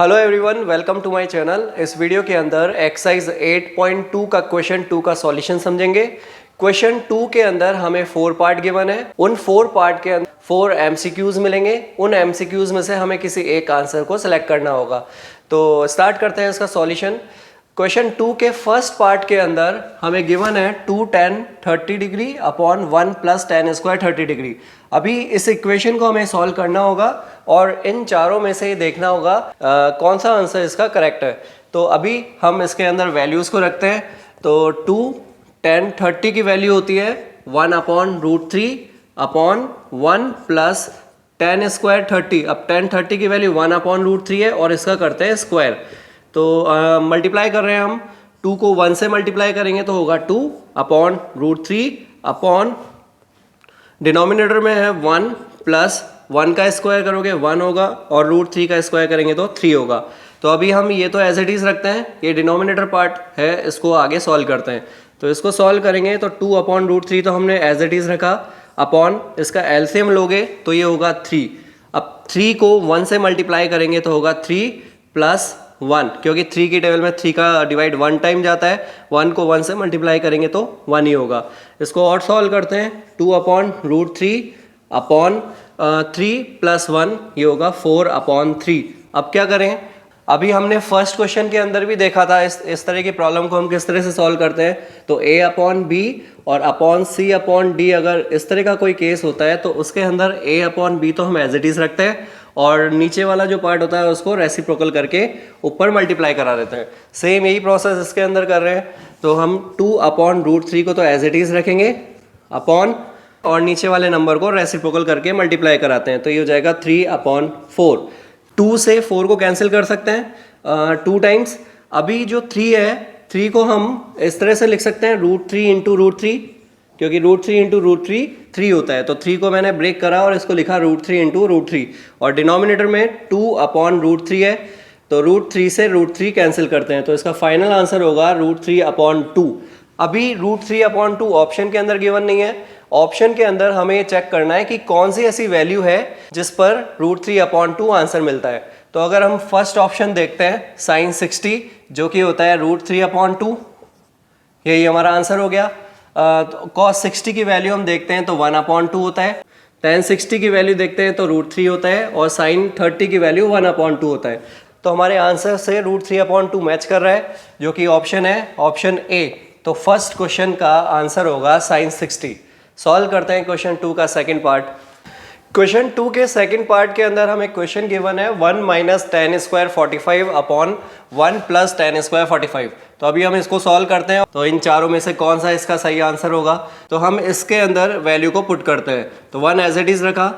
Hello everyone, welcome to my channel. इस video के अंदर एक्सरसाइज 8.2 का क्वेश्चन 2 का सॉल्यूशन समझेंगे। क्वेश्चन 2 के अंदर हमें 4 पार्ट गिवन है। उन 4 पार्ट के अंदर 4 एमसीक्यूज मिलेंगे। उन एमसीक्यूज में से हमें किसी एक आंसर को सिलेक्ट करना होगा। तो स्टार्ट करते हैं इसका सॉल्यूशन। क्वेश्चन 2 के फर्स्ट पार्ट के अंदर हमें गिवन है 2 tan 30 degree upon 1 plus tan square 30 degree. अभी इस इक्वेशन को हमें सॉल्व करना होगा और इन चारों में से देखना होगा कौन सा आंसर इसका करेक्ट है। तो अभी हम इसके अंदर वैल्यूज़ को रखते हैं। तो 2 tan 30 की वैल्यू होती है 1 upon √3 upon 1 plus tan square 30। अब tan 30 की वैल्यू 1 अपॉन √3 है और इसका करते हैं स्क्वायर। तो मल्टीप्लाई कर रहे हैं हम। 2 को 1 से मल्टीप्लाई करेंगे तो होगा 2 अपॉन √3 अपॉन डिनोमिनेटर में है 1 प्लस 1 का स्क्वायर करोगे 1 होगा और √3 का स्क्वायर करेंगे तो 3 होगा। तो अभी हम ये तो एज इट इज़ रखते हैं, ये डिनोमिनेटर पार्ट है, इसको आगे सॉल्व करते हैं। तो इसको सॉल्व करेंगे तो 2 अपॉन √3 तो हमने एज इट इज़ रखा, अपॉन इसका एलसीएम लोगे तो ये होगा 3। अब 3 को 1 से मल्टीप्लाई करेंगे तो होगा 3 प्लस 1, क्योंकि 3 की टेबल में 3 का डिवाइड 1 टाइम जाता है। 1 को 1 से मल्टीप्लाई करेंगे तो 1 ही होगा। इसको और सॉल्व करते हैं। 2 अपॉन √3 अपॉन 3 प्लस 1 ये होगा 4 अपॉन 3। अब क्या करें, अभी हमने फर्स्ट क्वेश्चन के अंदर भी देखा था इस तरह की प्रॉब्लम को हम किस तरह से सॉल्व करते हैं। तो a अपॉन बी और अपॉन सी अपॉन डी, अगर इस तरह का कोई केस होता है तो उसके अंदर a अपॉन बी तो हम एज इट इज़ रखते हैं और नीचे वाला जो पार्ट होता है उसको रेसिप्रोकल करके ऊपर मल्टीप्लाई करा देते हैं। सेम यही प्रोसेस इसके अंदर कर रहे हैं। तो हम 2 अपॉन √3 को तो एज इट इज़ रखेंगे अपॉन और नीचे वाले नंबर को रेसिप्रोकल करके मल्टीप्लाई कराते हैं। तो ये हो जाएगा 3 अपॉन 4। 2 से 4 को कैंसिल कर सकते हैं 2 टाइम्स। अभी जो 3 है, 3 को हम इस तरह से लिख सकते हैं √3 इंटू √3, क्योंकि √3 इंटू √3 3 होता है। तो 3 को मैंने ब्रेक करा और इसको लिखा √3 इंटू √3 और डिनोमिनेटर में 2 अपॉन √3 है। तो √3 से √3 कैंसिल करते हैं तो इसका फाइनल आंसर होगा √3 अपॉन 2। अभी √3 अपॉन 2 ऑप्शन के अंदर गिवन नहीं है। ऑप्शन के अंदर हमें ये चेक करना है कि कौन सी ऐसी वैल्यू है जिस पर √3 अपॉन 2 आंसर मिलता है। तो अगर हम फर्स्ट ऑप्शन देखते हैं sin 60, जो कि होता है √3 अपॉन 2, यही हमारा आंसर हो गया। cos 60 की वैल्यू हम देखते हैं तो 1 अपॉन 2 होता है। tan 60 की वैल्यू देखते हैं तो √3 होता है और sin 30 की वैल्यू 1 अपॉन 2 होता है। तो हमारे आंसर से √3 अपॉन 2 मैच कर रहा है, जो कि ऑप्शन है ऑप्शन ए। तो फर्स्ट क्वेश्चन का आंसर होगा sin 60। सॉल्व करते हैं क्वेश्चन 2 का सेकंड पार्ट। क्वेश्चन 2 के सेकंड पार्ट के अंदर हमें क्वेश्चन गिवन है 1 minus tan square 45 upon 1 plus tan square 45। तो अभी हम इसको सॉल्व करते हैं। तो इन चारों में से कौन सा इसका सही आंसर होगा, तो हम इसके अंदर वैल्यू को पुट करते हैं। तो 1 एज इट इज़ रखा,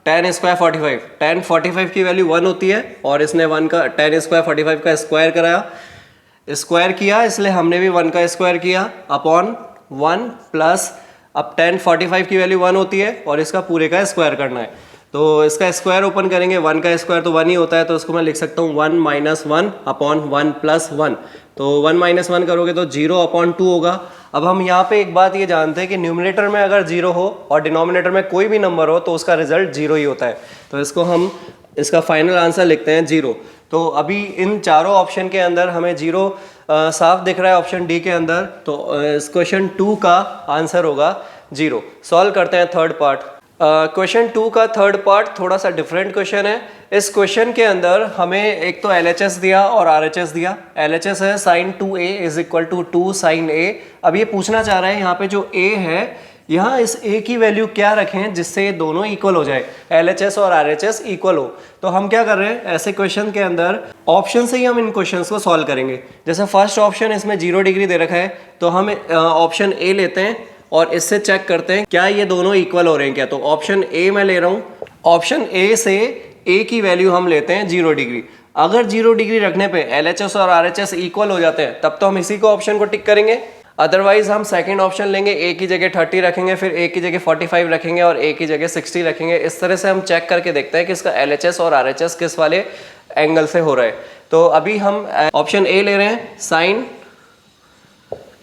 tan स्क्वायर 45, tan 45 की वैल्यू 1 होती है और इसने 1 का tan स्क्वायर 45 का स्क्वायर कराया, स्क्वायर किया, इसलिए हमने भी 1 का स्क्वायर किया अपॉन 1 प्लस, अब tan 45 की वैल्यू 1 होती है और इसका पूरे का स्क्वायर करना है। तो इसका स्क्वायर ओपन करेंगे, 1 का स्क्वायर तो 1 ही होता है, तो इसको मैं लिख सकता हूँ 1 माइनस 1 अपॉन 1 प्लस 1। तो 1 माइनस 1 करोगे तो 0 अपॉन 2 होगा। अब हम यहाँ पे एक बात ये जानते हैं कि न्यूमरेटर में अगर 0 हो और डिनोमिनेटर में कोई भी नंबर हो तो उसका रिजल्ट 0 ही होता है। तो इसको हम इसका फाइनल आंसर लिखते हैं 0। तो अभी इन चारों ऑप्शन के अंदर हमें 0 साफ दिख रहा है ऑप्शन डी के अंदर। तो इस क्वेश्चन 2 का आंसर होगा 0। सॉल्व करते हैं थर्ड पार्ट। क्वेश्चन 2 का थर्ड पार्ट थोड़ा सा डिफरेंट क्वेश्चन है। इस क्वेश्चन के अंदर हमें एक तो LHS दिया और RHS दिया। LHS है sin 2a is equal to 2 sin a। अब ये पूछना चाह रहा है यहाँ पे जो a है, यहाँ इस a की वैल्यू क्या रखें जिससे ये दोनों इक्वल हो जाए, LHS और RHS इक्वल हो। तो हम क्या कर रहे हैं, ऐसे क्वेश्चन के अंदर ऑप्शन से ही हम इन क्वेश्चंस को सॉल्व करेंगे। जैसे फर्स्ट ऑप्शन इसमें 0 डिग्री दे रखा है तो हम ऑप्शन ए लेते हैं और इससे चेक करते हैं क्या ये दोनों इक्वल हो रहे हैं क्या। तो ऑप्शन ए मैं ले रहा हूँ। ऑप्शन ए से a की वैल्यू हम लेते हैं 0 डिग्री। अगर 0 डिग्री रखने पे LHS और RHS इक्वल हो जाते हैं तब तो हम इसी को ऑप्शन को टिक करेंगे। अदरवाइज हम सेकंड ऑप्शन लेंगे, a की जगह 30 रखेंगे, फिर a की जगह 45 रखेंगे और a की जगह 60 रखेंगे। इस तरह से हम चेक करके देखते हैं कि इसका LHS और RHS किस वाले एंगल से हो रहा है। तो अभी हम ऑप्शन ए ले रहे हैं, sin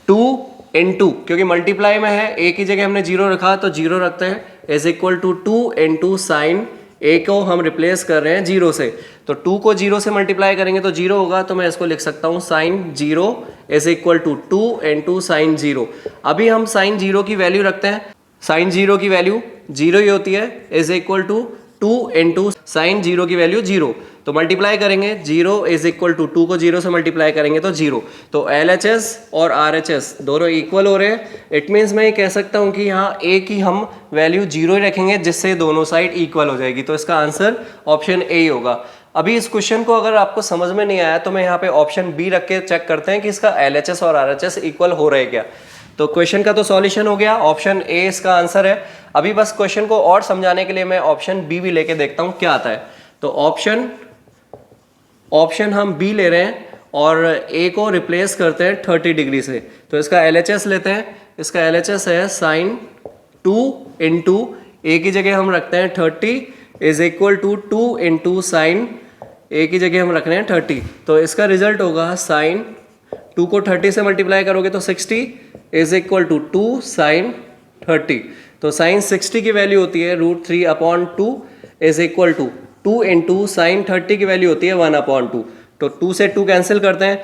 2 इंटू, क्योंकि मल्टीप्लाई में है, a की जगह हमने 0 रखा तो 0 रखते हैं, is equal to 2 into sine A को हम रिप्लेस कर रहे हैं 0 से, तो 2 को 0 से मल्टीप्लाई करेंगे तो 0 होगा, तो मैं इसको लिख सकता हूँ sine 0 is equal to 2 into sine 0। अभी हम साइन 0 की वैल्यू रखते हैं, साइन 0 की वैल्यू 0 ही होती है, is equal to 2 into sine 0 की वैल्यू 0, तो मल्टीप्लाई करेंगे 0 इज इक्वल टू 2 को 0 से मल्टीप्लाई करेंगे तो 0, तो LHS और RHS दोनों इक्वल हो रहे हैं। इट मीन्स मैं ये कह सकता हूँ कि यहाँ A की हम वैल्यू 0 ही रखेंगे जिससे दोनों साइड इक्वल हो जाएगी, तो इसका आंसर ऑप्शन A ही होगा। अभी इस क्वेश्चन को अगर आपको समझ में नहीं आया तो मैं यहाँ पे ऑप्शन B रख के चेक करते हैं कि इसका LHS और RHS इक्वल हो रहे क्या। तो क्वेश्चन का तो सॉल्यूशन हो गया, ऑप्शन A इसका आंसर है। अभी बस क्वेश्चन को और समझाने के लिए मैं ऑप्शन B भी लेके देखता हूँ क्या आता है। तो ऑप्शन हम B ले रहे हैं और A को रिप्लेस करते हैं 30 डिग्री से, तो इसका LHS लेते हैं। इसका LHS है साइन 2 इंटू A की जगह हम रखते हैं 30 is equal to 2 into sine A की जगह हम रख रहे हैं 30, तो इसका रिजल्ट होगा साइन 2 को 30 से मल्टीप्लाई करोगे तो 60 इज इक्वल टू 2 साइन 30, तो साइन 60 की वैल्यू होती है √3/2 is equal to 2 into sine 30 की वैल्यू होती है 1/2, तो 2 से 2 कैंसिल करते हैं।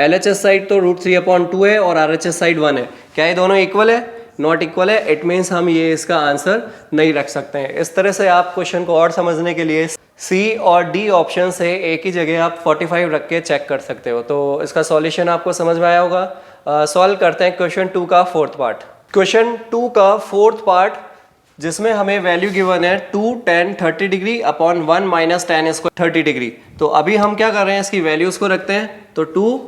LHS साइड तो √3/2 है और RHS साइड 1 है, क्या ये दोनों इक्वल है? नॉट इक्वल है, इट मीन्स हम ये इसका आंसर नहीं रख सकते हैं। इस तरह से आप क्वेश्चन को और समझने के लिए C और D ऑप्शन से एक ही जगह आप 45 रख के चेक कर सकते हो। तो इसका सॉल्यूशन आपको समझ में आया होगा। सॉल्व करते हैं क्वेश्चन 2 का फोर्थ पार्ट। क्वेश्चन 2 का फोर्थ पार्ट जिसमें हमें वैल्यू गिवन है 2 tan 30 degree upon 1 minus tan square 30 degree. तो अभी हम क्या कर रहे हैं, इसकी वैल्यूज को रखते हैं, तो 2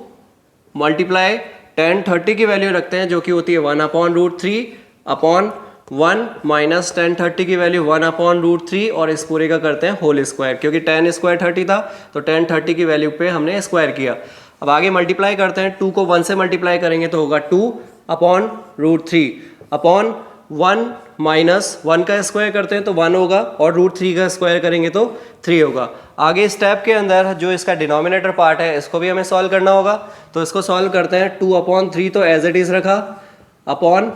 मल्टीप्लाई tan 30 की वैल्यू रखते हैं जो कि होती है 1/√3 अपॉन 1 माइनस tan 30 की वैल्यू 1/√3 और इस पूरे का करते हैं होल स्क्वायर, क्योंकि tan स्क्वायर 30 था तो tan 30 की वैल्यू पे हमने स्क्वायर किया। अब आगे मल्टीप्लाई करते हैं, 2 को 1 से मल्टीप्लाई करेंगे तो होगा 2/√3 अपॉन 1 माइनस 1 का स्क्वायर करते हैं तो 1 होगा और √3 का स्क्वायर करेंगे तो 3 होगा। आगे स्टेप के अंदर जो इसका डिनोमिनेटर पार्ट है इसको भी हमें सॉल्व करना होगा, तो इसको सॉल्व करते हैं। 2/3 तो एज इट इज़ रखा, अपॉन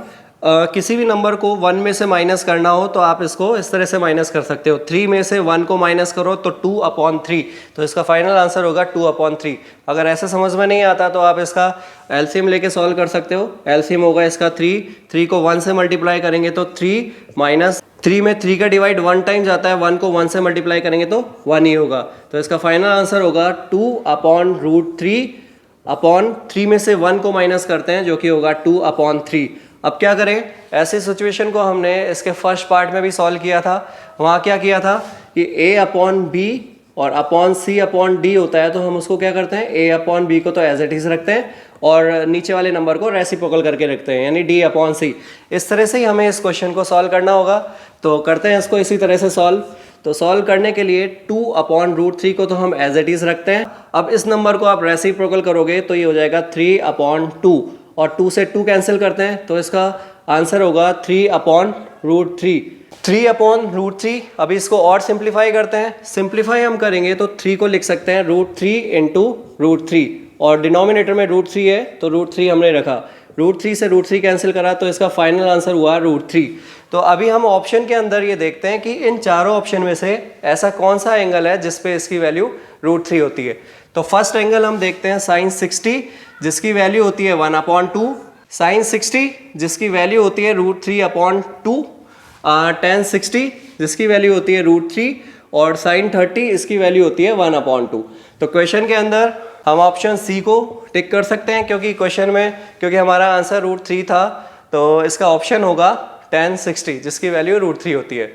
किसी भी नंबर को 1 में से माइनस करना हो तो आप इसको इस तरह से माइनस कर सकते हो। 3 में से 1 को माइनस करो तो 2/3, तो इसका फाइनल आंसर होगा 2/3। अगर ऐसे समझ में नहीं आता तो आप इसका एलसीएम लेके सॉल्व कर सकते हो। एलसीएम होगा इसका 3 को 1 से मल्टीप्लाई करेंगे तो 3 माइनस 3 में 3 का डिवाइड 1 टाइम जाता है, 1 को 1 से मल्टीप्लाई करेंगे तो 1 ही होगा। तो इसका फाइनल आंसर होगा 2/√3 अपॉन 3 में से 1 को माइनस करते हैं जो कि होगा 2/3। अब क्या करें, ऐसी सिचुएशन को हमने इसके फर्स्ट पार्ट में भी सॉल्व किया था। वहाँ क्या किया था कि A/B और अपॉन C/D होता है, तो हम उसको क्या करते हैं, A/B को तो एज इट इज रखते हैं और नीचे वाले नंबर को रेसिप्रोकल करके रखते हैं, यानी D/C। इस तरह से ही हमें इस क्वेश्चन को सॉल्व करना होगा। तो करते हैं इसको इसी तरह से सॉल्व। तो सॉल्व करने के लिए 2/√3 को तो हम एज इट इज रखते हैं। अब इस नंबर को आप रेसिप्रोकल करोगे तो ये हो जाएगा 3/2 और 2 से 2 कैंसिल करते हैं तो इसका आंसर होगा 3/√3। 3/√3। अभी इसको और सिंप्लीफाई करते हैं। सिंप्लीफाई हम करेंगे तो 3 को लिख सकते हैं √3 इंटू √3 और डिनोमिनेटर में √3 है तो √3 हमने रखा। √3 से √3 कैंसिल करा तो इसका फाइनल आंसर हुआ √3। तो अभी हम ऑप्शन के अंदर ये देखते हैं कि इन चारों ऑप्शन में से ऐसा कौन सा एंगल है जिस पे इसकी वैल्यू √3 होती है। तो फर्स्ट एंगल हम देखते हैं साइन 60 जिसकी वैल्यू होती है 1/2, साइन 60 जिसकी वैल्यू होती है √3/2, tan 60 जिसकी वैल्यू होती है √3 और साइन 30 इसकी वैल्यू होती है 1/2। तो क्वेश्चन के अंदर हम ऑप्शन सी को टिक कर सकते हैं क्योंकि क्वेश्चन में हमारा आंसर √3 था तो इसका ऑप्शन होगा tan 60 जिसकी वैल्यू √3 होती है।